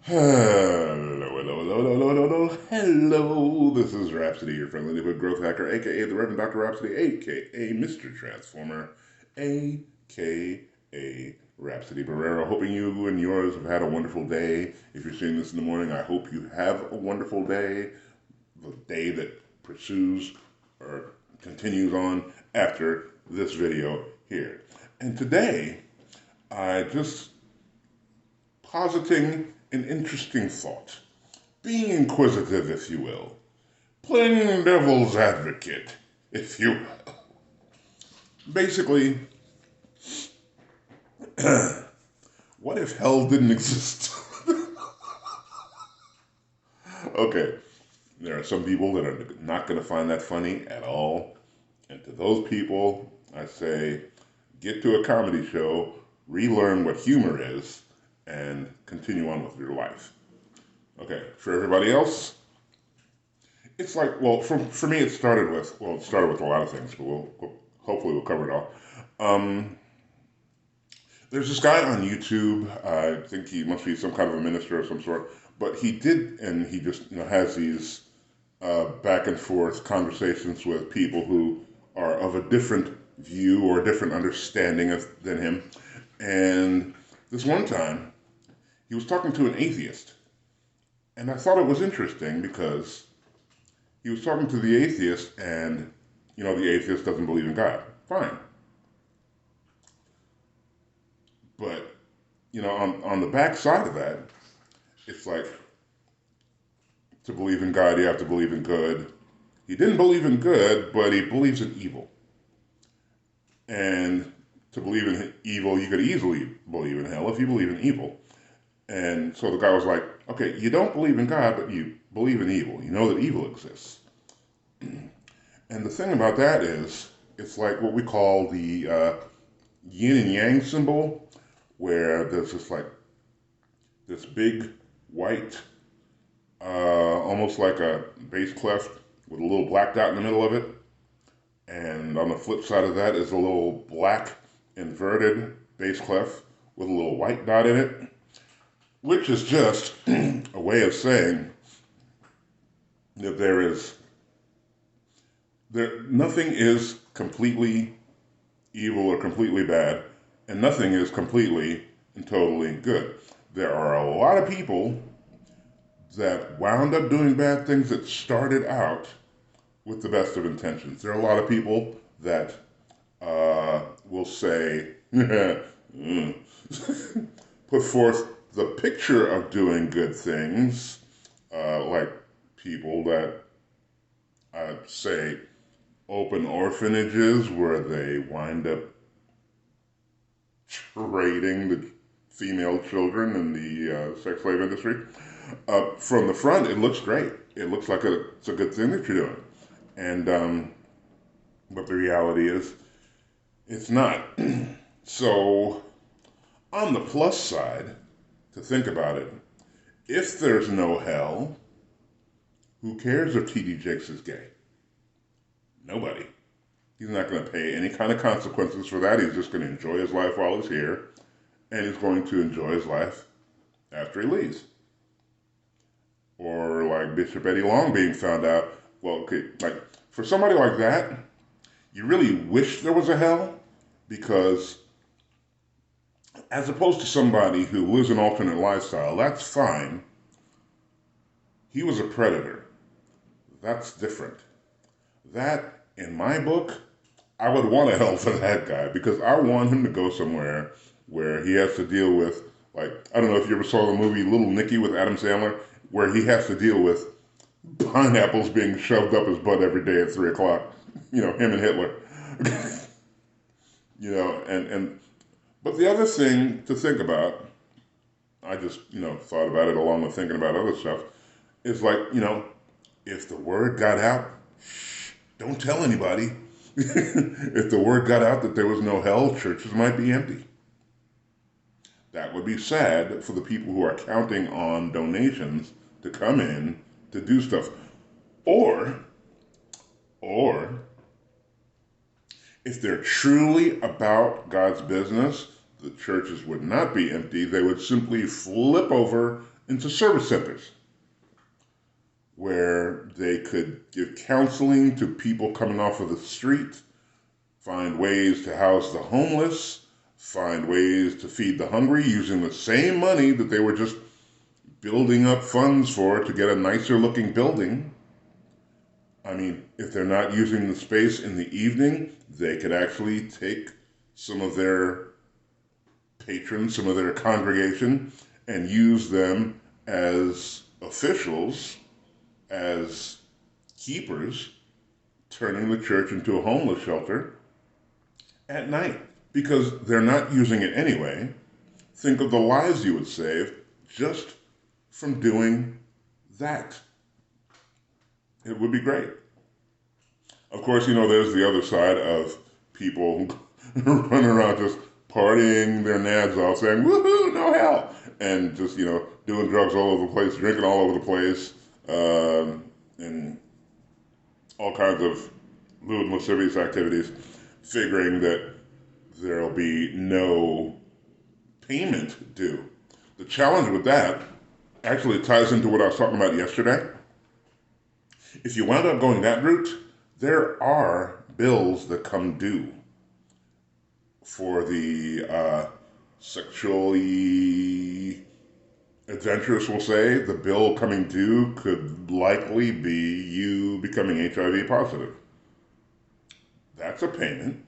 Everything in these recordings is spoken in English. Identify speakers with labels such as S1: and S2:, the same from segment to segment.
S1: Hello, hello, hello, hello, hello, hello, hello. This is Rhapsody, your friendly neighborhood growth hacker, aka the Reverend Dr. Rhapsody, aka Mr. Transformer, aka Rhapsody Barrero. Hoping you and yours have had a wonderful day. If you're seeing this in the morning, I hope you have a wonderful day. The day that pursues or continues on after this video here. And today, I just positing an interesting thought, being inquisitive, if you will, playing devil's advocate, if you will. Basically, what if hell didn't exist? Okay, there are some people that are not going to find that funny at all. And to those people, I say, get to a comedy show, relearn what humor is, and continue on with your life. Okay, for everybody else, it's like, well, for me, it started with, a lot of things, but hopefully we'll cover it all. Um, there's this guy on YouTube. I think he must be some kind of a minister of some sort, but he just has these back and forth conversations with people who are of a different view or a different understanding than him. And this one time, he was talking to an atheist, and I thought it was interesting because he was talking to the atheist, and the atheist doesn't believe in God. Fine, but on the back side of that, it's like, to believe in God, you have to believe in good. He didn't believe in good, but he believes in evil. And to believe in evil, you could easily believe in hell if you believe in evil. And so the guy was like, okay, you don't believe in God, but you believe in evil. You know that evil exists. And the thing about that is, it's like what we call the yin and yang symbol, where there's this big white, almost like a bass clef with a little black dot in the middle of it. And on the flip side of that is a little black inverted bass clef with a little white dot in it, which is just a way of saying that nothing is completely evil or completely bad, and nothing is completely and totally good. There are a lot of people that wound up doing bad things that started out with the best of intentions. There are a lot of people that will say, put forth the picture of doing good things, like people that say open orphanages where they wind up trading the female children in the sex slave industry. From the front, it looks great. It looks like it's a good thing that you're doing. And but the reality is, it's not. So, on the plus side, to think about it, if there's no hell, who cares if T.D. Jakes is gay? Nobody. He's not going to pay any kind of consequences for that. He's just going to enjoy his life while he's here, and he's going to enjoy his life after he leaves. Or like Bishop Eddie Long being found out. Well, okay, like for somebody like that, you really wish there was a hell, because as opposed to somebody who lives an alternate lifestyle, that's fine. He was a predator. That's different. That, in my book, I would want a hell for that guy, because I want him to go somewhere where he has to deal with, like, I don't know if you ever saw the movie Little Nicky with Adam Sandler, where he has to deal with pineapples being shoved up his butt every day at 3 o'clock. Him and Hitler. And but the other thing to think about, I just, thought about it along with thinking about other stuff, is like, if the word got out, shh, don't tell anybody. If the word got out that there was no hell, churches might be empty. That would be sad for the people who are counting on donations to come in to do stuff. Or if they're truly about God's business, the churches would not be empty. They would simply flip over into service centers where they could give counseling to people coming off of the street, find ways to house the homeless, find ways to feed the hungry using the same money that they were just building up funds for to get a nicer looking building. I mean, if they're not using the space in the evening, they could actually take some of their patrons, some of their congregation, and use them as officials, as keepers, turning the church into a homeless shelter at night. Because they're not using it anyway. Think of the lives you would save just from doing that. It would be great. Of course, there's the other side of people running around just partying their nads off, saying, woohoo, no hell, and just, doing drugs all over the place, drinking all over the place, and all kinds of lewd and lascivious activities, figuring that there'll be no payment due. The challenge with that actually ties into what I was talking about yesterday. If you wound up going that route, there are bills that come due for the sexually adventurous, we'll say. The bill coming due could likely be you becoming HIV positive. That's a payment.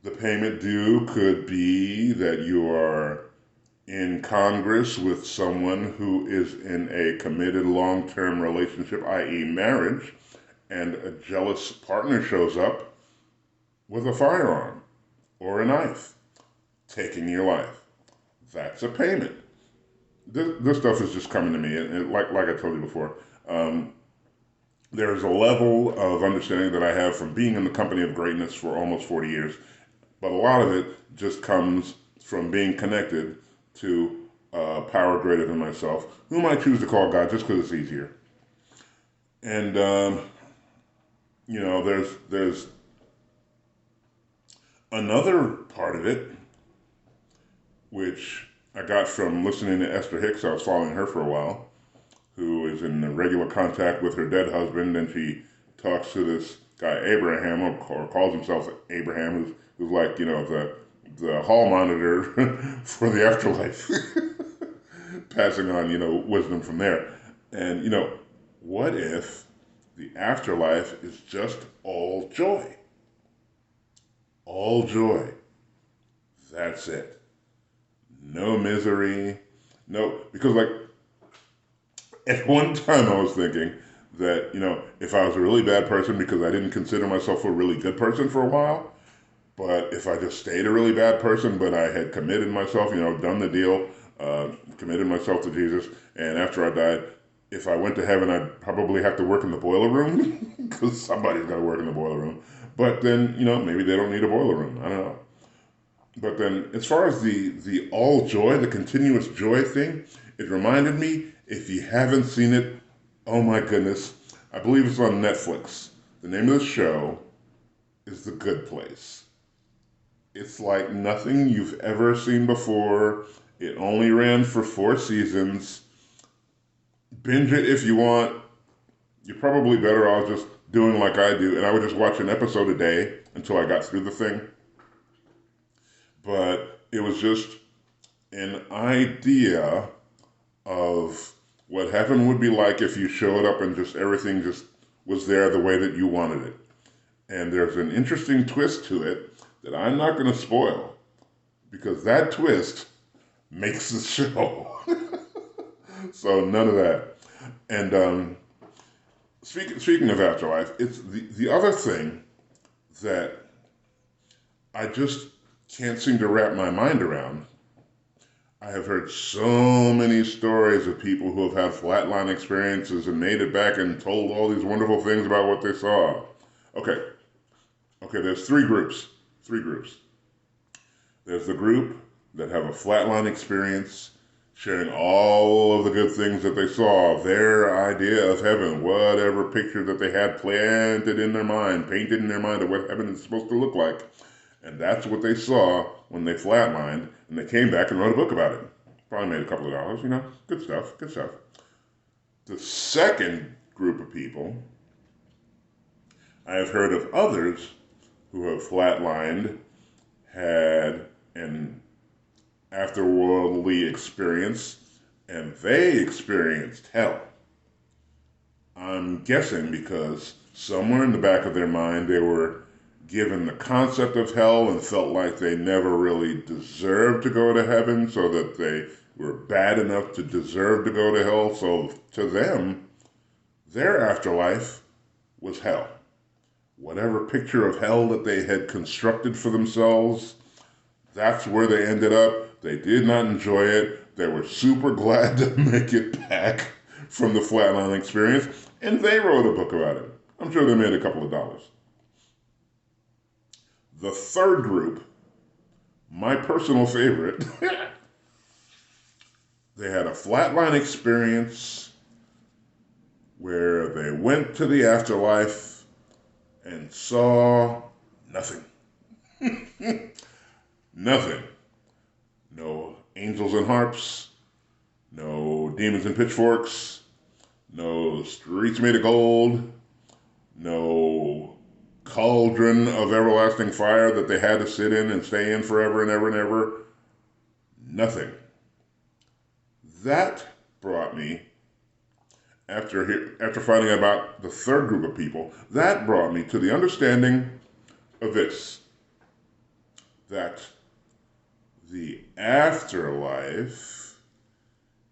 S1: The payment due could be that you are in Congress with someone who is in a committed long-term relationship, i.e. marriage, and a jealous partner shows up with a firearm or a knife, taking your life. That's a payment. This stuff is just coming to me, and like I told you before, there's a level of understanding that I have from being in the company of greatness for almost 40 years, but a lot of it just comes from being connected to power greater than myself, whom I choose to call God just because it's easier. And, there's another part of it, which I got from listening to Esther Hicks. I was following her for a while, who is in regular contact with her dead husband, and she talks to this guy Abraham, or calls himself Abraham, who's like, the hall monitor for the afterlife, passing on, wisdom from there. And, what if the afterlife is just all joy? All joy. That's it. No misery. No, because at one time I was thinking that, if I was a really bad person because I didn't consider myself a really good person for a while, but if I just stayed a really bad person, but I had committed myself, done the deal, committed myself to Jesus, and after I died, if I went to heaven, I'd probably have to work in the boiler room, because somebody's got to work in the boiler room. But then, maybe they don't need a boiler room. I don't know. But then, as far as the all joy, the continuous joy thing, it reminded me, if you haven't seen it, oh my goodness, I believe it's on Netflix. The name of the show is The Good Place. It's like nothing you've ever seen before. It only ran for 4 seasons. Binge it if you want. You're probably better off just doing like I do, and I would just watch an episode a day until I got through the thing. But it was just an idea of what heaven would be like if you showed up and just everything just was there the way that you wanted it. And there's an interesting twist to it that I'm not going to spoil, because that twist makes the show. So none of that. And speaking of afterlife, it's the other thing that I just can't seem to wrap my mind around. I have heard so many stories of people who have had flatline experiences and made it back and told all these wonderful things about what they saw. Okay, there's 3 groups. 3 groups. There's the group that have a flatline experience, sharing all of the good things that they saw, their idea of heaven, whatever picture that they had planted in their mind, painted in their mind of what heaven is supposed to look like. And that's what they saw when they flatlined, and they came back and wrote a book about it. Probably made a couple of dollars, good stuff, good stuff. The second group of people, I have heard of others who have flatlined, had an afterworldly experience, and they experienced hell. I'm guessing because somewhere in the back of their mind they were given the concept of hell and felt like they never really deserved to go to heaven, so that they were bad enough to deserve to go to hell. So to them, their afterlife was hell. Whatever picture of hell that they had constructed for themselves, that's where they ended up. They did not enjoy it. They were super glad to make it back from the flatline experience, and they wrote a book about it. I'm sure they made a couple of dollars. The third group, my personal favorite, they had a flatline experience where they went to the afterlife and saw nothing. Nothing. No angels and harps, no demons and pitchforks, no streets made of gold, no cauldron of everlasting fire that they had to sit in and stay in forever and ever and ever. Nothing. That brought me, after finding about the third group of people, that brought me to the understanding of this, that the afterlife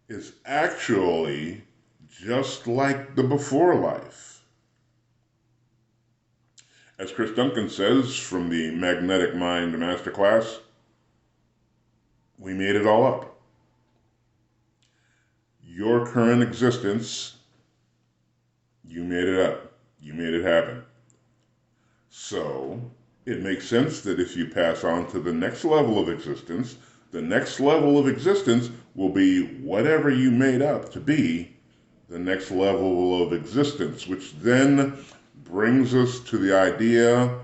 S1: is actually just like the before life. As Chris Duncan says from the Magnetic Mind Masterclass, we made it all up. Your current existence, you made it up. You made it happen. So it makes sense that if you pass on to the next level of existence, the next level of existence will be whatever you made up to be the next level of existence, which then brings us to the idea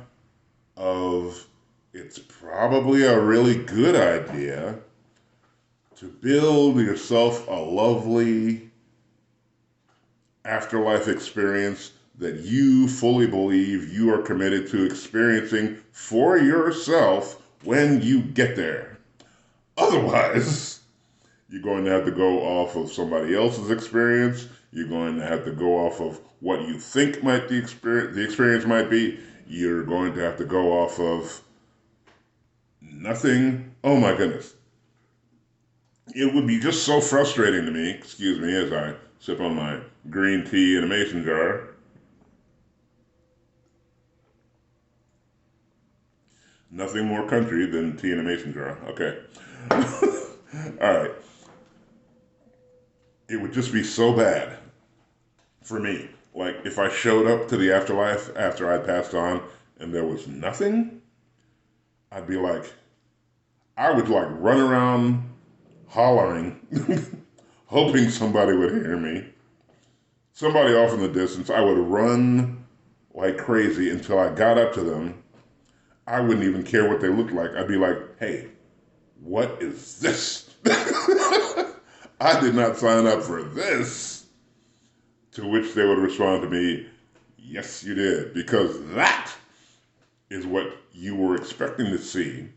S1: of it's probably a really good idea to build yourself a lovely afterlife experience that you fully believe you are committed to experiencing for yourself when you get there. Otherwise, you're going to have to go off of somebody else's experience. You're going to have to go off of what you think the experience might be. You're going to have to go off of nothing. Oh my goodness. It would be just so frustrating to me, excuse me, as I sip on my green tea in a mason jar. Nothing more country than tea in a mason jar. Okay. All right. It would just be so bad for me. Like, if I showed up to the afterlife after I passed on and there was nothing, I'd be like, I would like run around hollering, hoping somebody would hear me. Somebody off in the distance, I would run like crazy until I got up to them. I wouldn't even care what they looked like. I'd be like, hey, what is this? I did not sign up for this. To which they would respond to me, yes, you did, because that is what you were expecting to see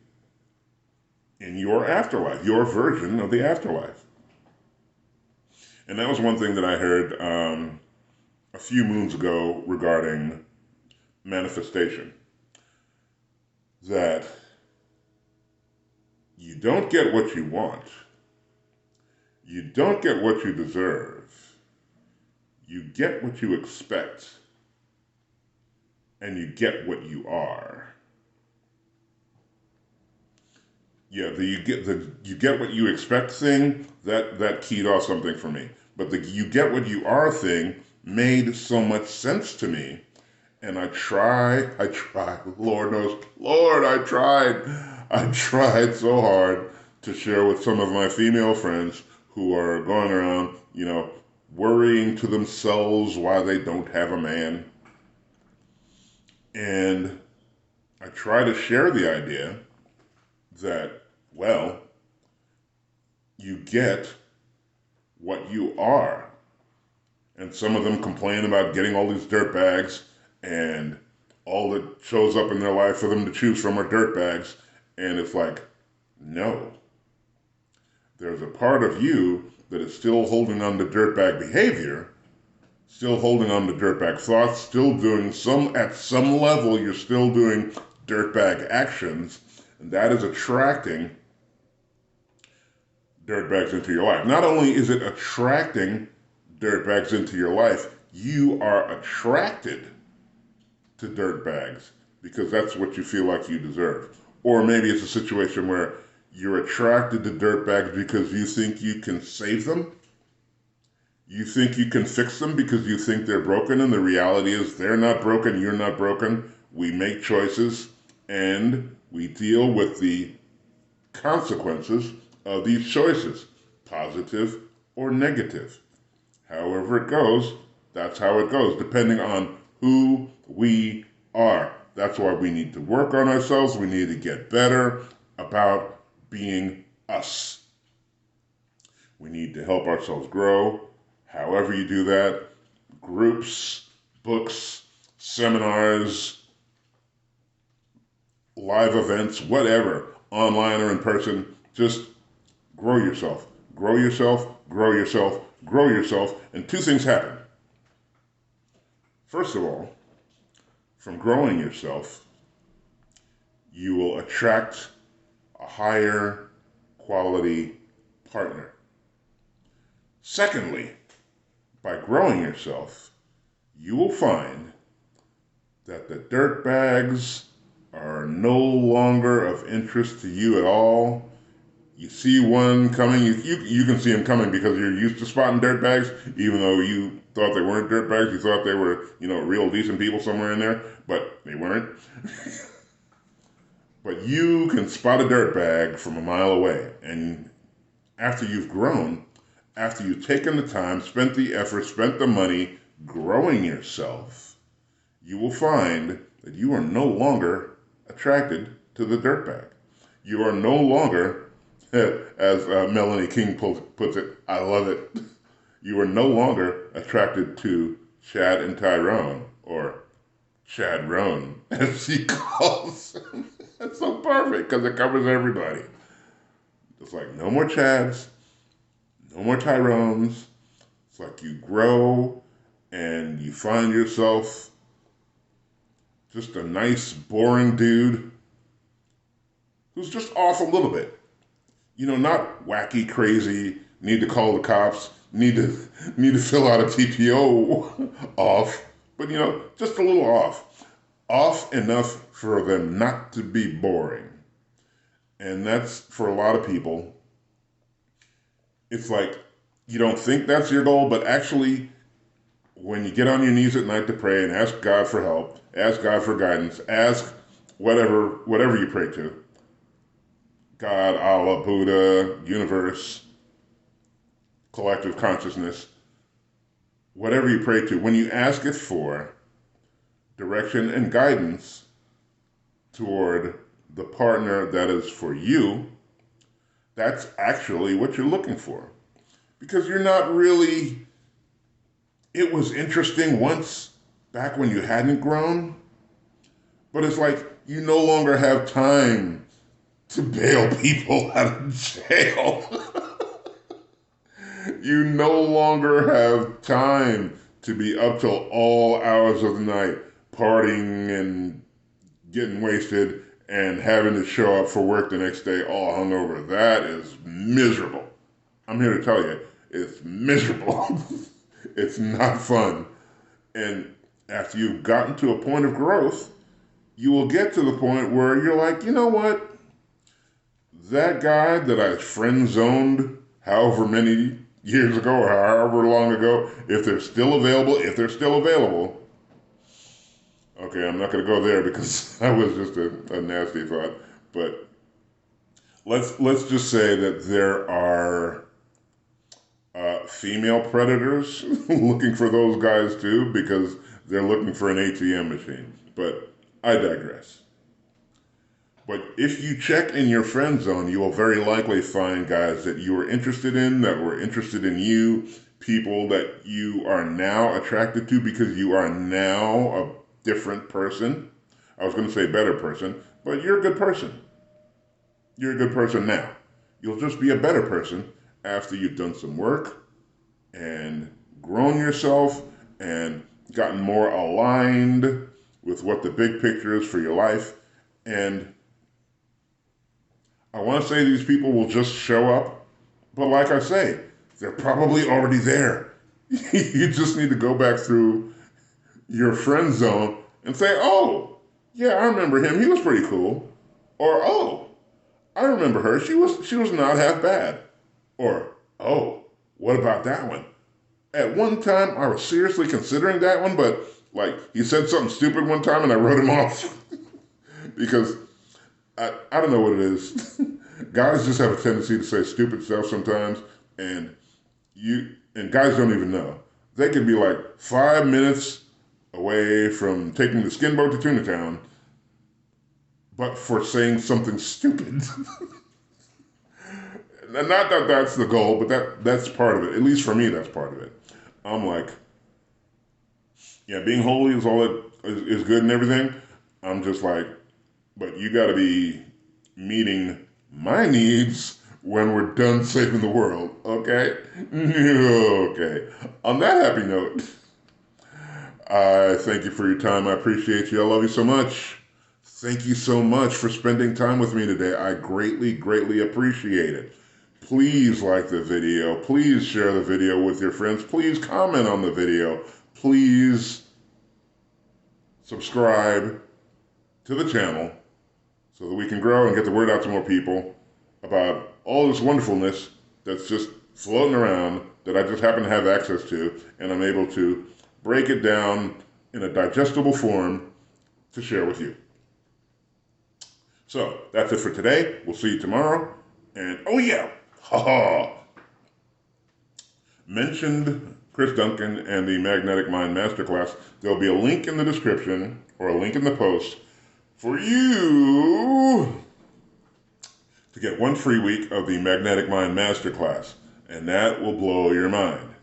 S1: in your afterlife, your version of the afterlife. And that was one thing that I heard a few moons ago regarding manifestation. That you don't get what you want. You don't get what you deserve. You get what you expect. And you get what you are. Yeah, you get what you expect thing, that keyed off something for me. But the you get what you are thing made so much sense to me. And I tried, Lord knows, Lord, I tried so hard to share with some of my female friends who are going around, worrying to themselves why they don't have a man. And I try to share the idea that, well, you get what you are. And some of them complain about getting all these dirt bags, and all that shows up in their life for them to choose from are dirt bags. And it's like, no. There's a part of you that is still holding on to dirtbag behavior, still holding on to dirtbag thoughts, still doing at some level, you're still doing dirtbag actions, and that is attracting dirtbags into your life. Not only is it attracting dirtbags into your life, you are attracted to dirtbags because that's what you feel like you deserve. Or maybe it's a situation where you're attracted to dirtbags because you think you can save them. You think you can fix them because you think they're broken, and the reality is they're not broken, you're not broken. We make choices, and we deal with the consequences of these choices, positive or negative. However it goes, that's how it goes, depending on who we are. That's why we need to work on ourselves. We need to get better about being us. We need to help ourselves grow. However you do that, groups, books, seminars, live events, whatever, online or in person, just grow yourself. Grow yourself, grow yourself, grow yourself, and two things happen. First of all, from growing yourself, you will attract a higher quality partner. Secondly, by growing yourself, you will find that the dirt bags are no longer of interest to you at all. You see one coming, you can see them coming because you're used to spotting dirt bags, even though you thought they weren't dirt bags. You thought they were, real decent people somewhere in there, but they weren't. But you can spot a dirt bag from a mile away, and after you've grown, after you've taken the time, spent the effort, spent the money growing yourself, you will find that you are no longer attracted to the dirtbag. You are no longer, as Melanie King puts it, I love it, you are no longer attracted to Chad and Tyrone, or Chad Roan, as she calls him. That's so perfect because it covers everybody. It's like no more Chads, no more Tyrones. It's like you grow and you find yourself just a nice, boring dude who's just off a little bit. Not wacky, crazy, need to call the cops, need to fill out a TPO off, but just a little off. Off enough for them not to be boring. And that's, for a lot of people, it's like you don't think that's your goal, but actually, when you get on your knees at night to pray and ask God for help, ask God for guidance, ask whatever you pray to, God, Allah, Buddha, universe, collective consciousness, whatever you pray to, when you ask it for direction and guidance toward the partner that is for you, that's actually what you're looking for. Because you're not really, it was interesting once back when you hadn't grown, but it's like you no longer have time to bail people out of jail. You no longer have time to be up till all hours of the night partying and getting wasted and having to show up for work the next day all hungover. That is miserable. I'm here to tell you, it's miserable. It's not fun. And after you've gotten to a point of growth, you will get to the point where you're like, you know what? That guy that I friend zoned however many years ago or however long ago, if they're still available, okay, I'm not going to go there because that was just a nasty thought. But let's just say that there are female predators looking for those guys too, because they're looking for an ATM machine. But I digress. But if you check in your friend zone, you will very likely find guys that you are interested in, that were interested in you, people that you are now attracted to because you are now a different person. I was going to say better person, but you're a good person. You're a good person now. You'll just be a better person after you've done some work and grown yourself and gotten more aligned with what the big picture is for your life. And I want to say these people will just show up, but like I say, they're probably already there. You just need to go back through your friend zone and say, oh, yeah, I remember him. He was pretty cool. Or, oh, I remember her. She was not half bad. Or, oh, what about that one? At one time, I was seriously considering that one, but like he said something stupid one time and I wrote him off because I don't know what it is. Guys just have a tendency to say stupid stuff sometimes, and guys don't even know. They could be like 5 minutes away from taking the skin boat to Tuna Town, but for saying something stupid. Not that that's the goal, but that's part of it. At least for me, that's part of it. I'm like, yeah, being holy is all that is good and everything. I'm just like, but you got to be meeting my needs when we're done saving the world, okay? Okay. On that happy note, I thank you for your time. I appreciate you. I love you so much. Thank you so much for spending time with me today. I greatly, greatly appreciate it. Please like the video. Please share the video with your friends. Please comment on the video. Please subscribe to the channel so that we can grow and get the word out to more people about all this wonderfulness that's just floating around that I just happen to have access to, and I'm able to break it down in a digestible form to share with you. So that's it for today. We'll see you tomorrow. And oh yeah, haha, mentioned Chris Duncan and the Magnetic Mind Masterclass. There'll be a link in the description or a link in the post for you to get 1 free week of the Magnetic Mind Masterclass, and that will blow your mind.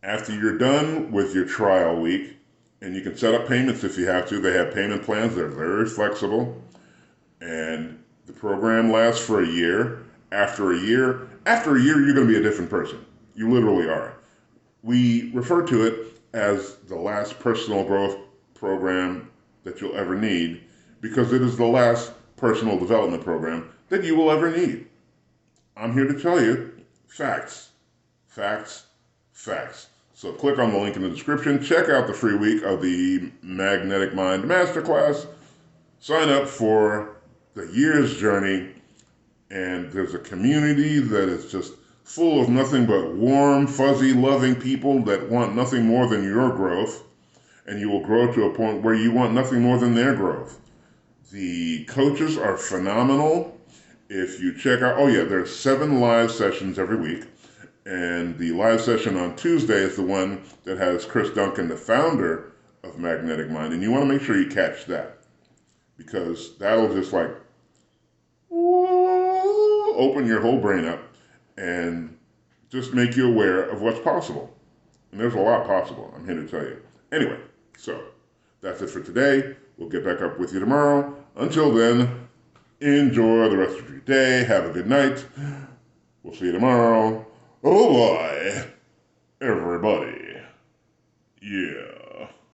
S1: After you're done with your trial week, and you can set up payments if you have to, they have payment plans, they're very flexible, and the program lasts for a year. After a year, you're going to be a different person. You literally are. We refer to it as the last personal growth program that you'll ever need because it is the last personal development program that you will ever need. I'm here to tell you facts, facts, facts. So click on the link in the description, check out the free week of the Magnetic Mind Masterclass, sign up for the year's journey, and there's a community that is just full of nothing but warm, fuzzy, loving people that want nothing more than your growth, and you will grow to a point where you want nothing more than their growth. The coaches are phenomenal. If you check out, oh yeah, there's 7 live sessions every week, and the live session on Tuesday is the one that has Chris Duncan, the founder of Magnetic Mind, and you want to make sure you catch that, because that'll just like open your whole brain up and just make you aware of what's possible. And there's a lot possible, I'm here to tell you. Anyway, so that's it for today. We'll get back up with you tomorrow. Until then, enjoy the rest of your day. Have a good night. We'll see you tomorrow. Oh boy, everybody. Yeah.